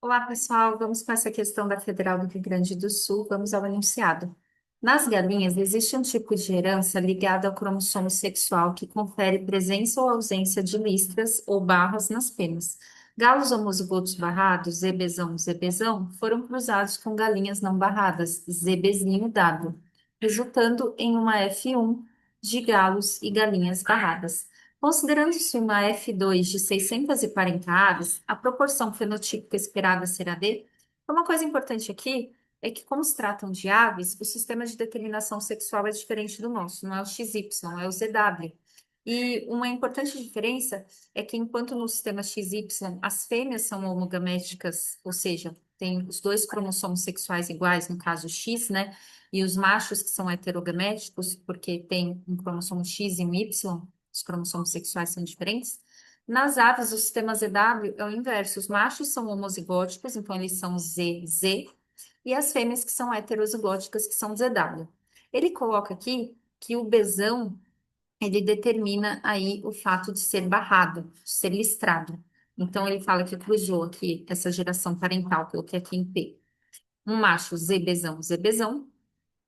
Olá, pessoal. Vamos com essa questão da Federal do Rio Grande do Sul. Vamos ao enunciado. Nas galinhas, existe um tipo de herança ligado ao cromossomo sexual que confere presença ou ausência de listras ou barras nas penas. Galos homozigotos barrados, zebezão, zebezão, foram cruzados com galinhas não barradas, zebezinho W, resultando em uma F1 de galos e galinhas barradas. Considerando-se uma F2 de 640 aves, a proporção fenotípica esperada será D. Uma coisa importante aqui é que, como se tratam de aves, o sistema de determinação sexual é diferente do nosso, não é o XY, é o ZW. E uma importante diferença é que, enquanto no sistema XY as fêmeas são homogaméticas, ou seja, tem os dois cromossomos sexuais iguais, no caso X, né? E os machos que são heterogaméticos, porque tem um cromossomo X e um Y, os cromossomos sexuais são diferentes. Nas aves, o sistema ZW é o inverso. Os machos são homozigóticos, então eles são ZZ, e as fêmeas que são heterozigóticas, que são ZW. Ele coloca aqui que o besão, ele determina aí o fato de ser barrado, de ser listrado. Então, ele fala que cruzou aqui essa geração parental, coloquei aqui em P. Um macho ZBzão, ZBzão,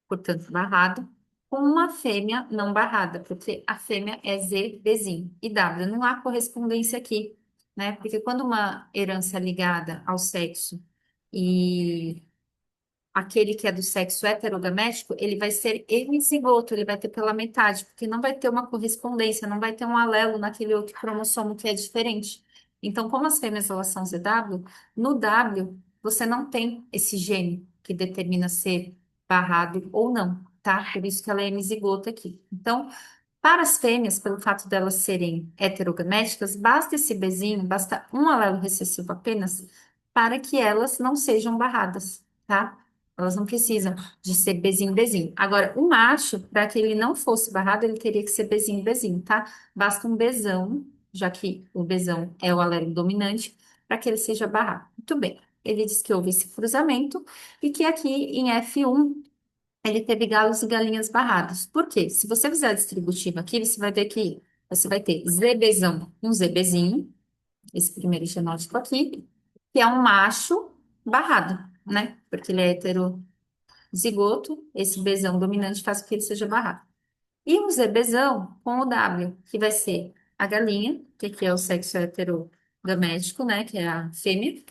portanto, barrado, com uma fêmea não barrada, porque a fêmea é Z, Bzinho. E W, não há correspondência aqui, né? Porque quando uma herança é ligada ao sexo e aquele que é do sexo heterogamético, ele vai ser hemizigoto, ele vai ter pela metade, porque não vai ter uma correspondência, não vai ter um alelo naquele outro cromossomo que é diferente. Então, como as fêmeas elas são ZW, no W você não tem esse gene que determina ser barrado ou não, tá? Por isso que ela é hemizigota aqui. Então, para as fêmeas, pelo fato delas serem heterogaméticas, basta esse bezinho, basta um alelo recessivo apenas, para que elas não sejam barradas, tá? Elas não precisam de ser bezinho, bezinho. Agora, o macho, para que ele não fosse barrado, ele teria que ser bezinho, bezinho, tá? Basta um besão, já que o besão é o alelo dominante, para que ele seja barrado. Muito bem. Ele diz que houve esse cruzamento e que aqui em F1 ele teve galos e galinhas barrados. Por quê? Se você fizer a distributiva aqui, você vai ver que você vai ter zebezão, um zebezinho, esse primeiro genótipo aqui, que é um macho barrado, né? Porque ele é heterozigoto, esse bezão dominante faz com que ele seja barrado. E um zebezão com o W, que vai ser a galinha, que aqui é o sexo heterogamético, né? Que é a fêmea,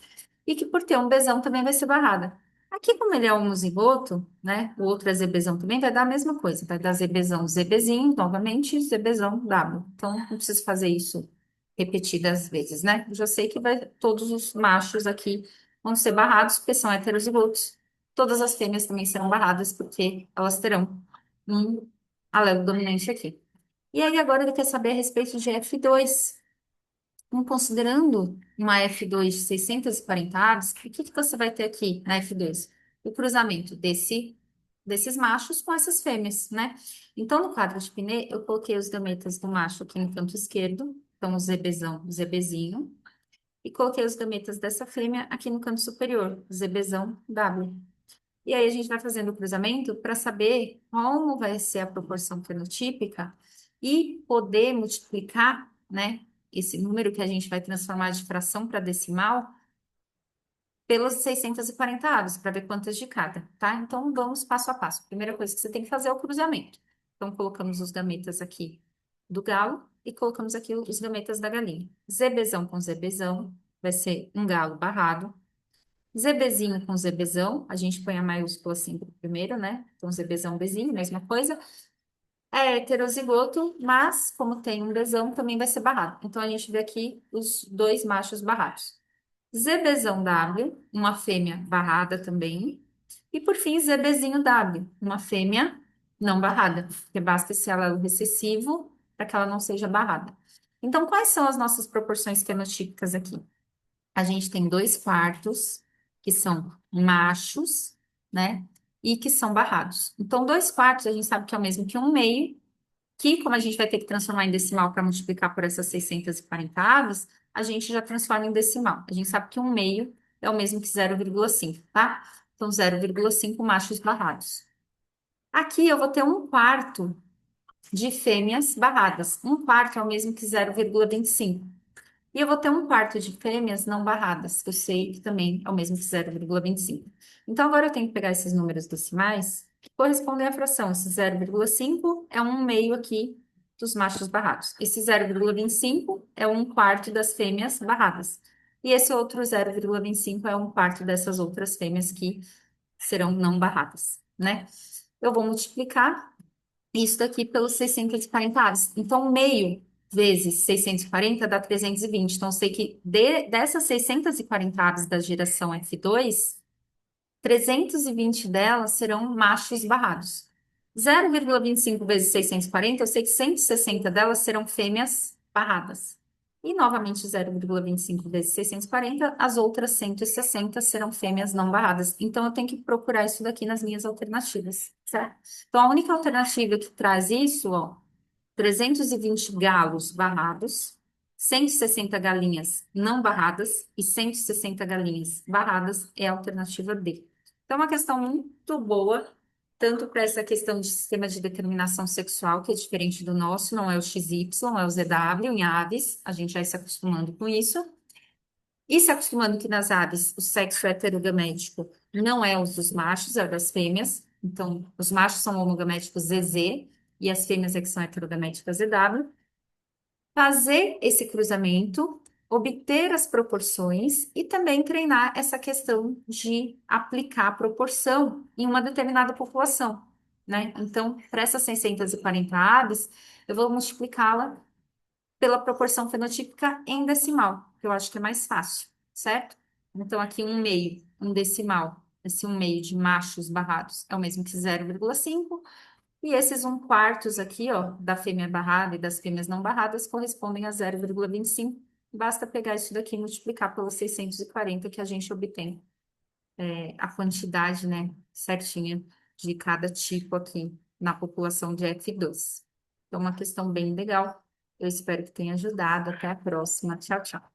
e que por ter um besão também vai ser barrada. Aqui, como ele é homozigoto, né? O outro é zebezão também, vai dar a mesma coisa. Vai dar zebezão, zebezinho, novamente, zebezão, W. Então, não preciso fazer isso repetidas vezes, né? Eu já sei que todos os machos aqui vão ser barrados, porque são heterozigotos. Todas as fêmeas também serão barradas, porque elas terão um alelo dominante aqui. E aí, agora ele quer saber a respeito de F2. Considerando uma F2 de 640 aves, o que que você vai ter aqui na F2? O cruzamento desses machos com essas fêmeas, né? Então, no quadro de Pinet, eu coloquei os gametas do macho aqui no canto esquerdo, então o zebezão, o zebezinho, e coloquei os gametas dessa fêmea aqui no canto superior, o zebezão W. E aí a gente vai fazendo o cruzamento para saber como vai ser a proporção fenotípica e poder multiplicar, né, esse número que a gente vai transformar de fração para decimal pelas 640 aves, para ver quantas de cada, tá? Então vamos passo a passo. A primeira coisa que você tem que fazer é o cruzamento. Então colocamos os gametas aqui do galo e colocamos aqui os gametas da galinha. Zebezão com zebezão vai ser um galo barrado. Zebezinho com zebezão, a gente põe a maiúscula sempre primeiro, né? Então, zebezão, bezinho, mesma coisa. É heterozigoto, mas como tem um bezão, também vai ser barrado. Então, a gente vê aqui os dois machos barrados. Zebezão W, uma fêmea barrada também. E, por fim, zebezinho W, uma fêmea não barrada, porque basta esse alelo recessivo para que ela não seja barrada. Então, quais são as nossas proporções fenotípicas aqui? A gente tem 2 quartos, que são machos, né? E que são barrados. Então, 2 quartos a gente sabe que é o mesmo que um meio, que como a gente vai ter que transformar em decimal para multiplicar por essas 640 aves, a gente já transforma em decimal. A gente sabe que um meio é o mesmo que 0,5, tá? Então, 0,5 machos barrados. Aqui eu vou ter 1 quarto de fêmeas barradas. 1 quarto é o mesmo que 0,25. E eu vou ter um quarto de fêmeas não barradas, que eu sei que também é o mesmo que 0,25. Então, agora eu tenho que pegar esses números decimais que correspondem à fração. Esse 0,5 é um meio aqui dos machos barrados. Esse 0,25 é um quarto das fêmeas barradas. E esse outro 0,25 é um quarto dessas outras fêmeas que serão não barradas, né? Eu vou multiplicar isso daqui pelos 640 aves. Então, meio vezes 640 dá 320. Então, eu sei que dessas 640 aves da geração F2, 320 delas serão machos barrados. 0,25 vezes 640, eu sei que 160 delas serão fêmeas barradas. E, novamente, 0,25 vezes 640, as outras 160 serão fêmeas não barradas. Então, eu tenho que procurar isso daqui nas minhas alternativas, certo? Então, a única alternativa que traz isso, ó, 320 galos barrados, 160 galinhas não barradas e 160 galinhas barradas é a alternativa D. Então, é uma questão muito boa, tanto para essa questão de sistema de determinação sexual, que é diferente do nosso, não é o XY, é o ZW em aves, a gente vai se acostumando com isso. E se acostumando que nas aves o sexo heterogamético não é os dos machos, é o das fêmeas. Então, os machos são homogaméticos ZZ e as fêmeas é que são heterogaméticas ZW. Fazer esse cruzamento, obter as proporções e também treinar essa questão de aplicar a proporção em uma determinada população, né? Então, para essas 640 aves, eu vou multiplicá-la pela proporção fenotípica em decimal, que eu acho que é mais fácil, certo? Então, aqui um meio, um decimal, esse um meio de machos barrados é o mesmo que 0,5, e esses um quartos aqui, ó, da fêmea barrada e das fêmeas não barradas correspondem a 0,25. Basta pegar isso daqui e multiplicar pelos 640 que a gente obtém a quantidade, né, certinha de cada tipo aqui na população de F2. Então, uma questão bem legal. Eu espero que tenha ajudado. Até a próxima. Tchau, tchau.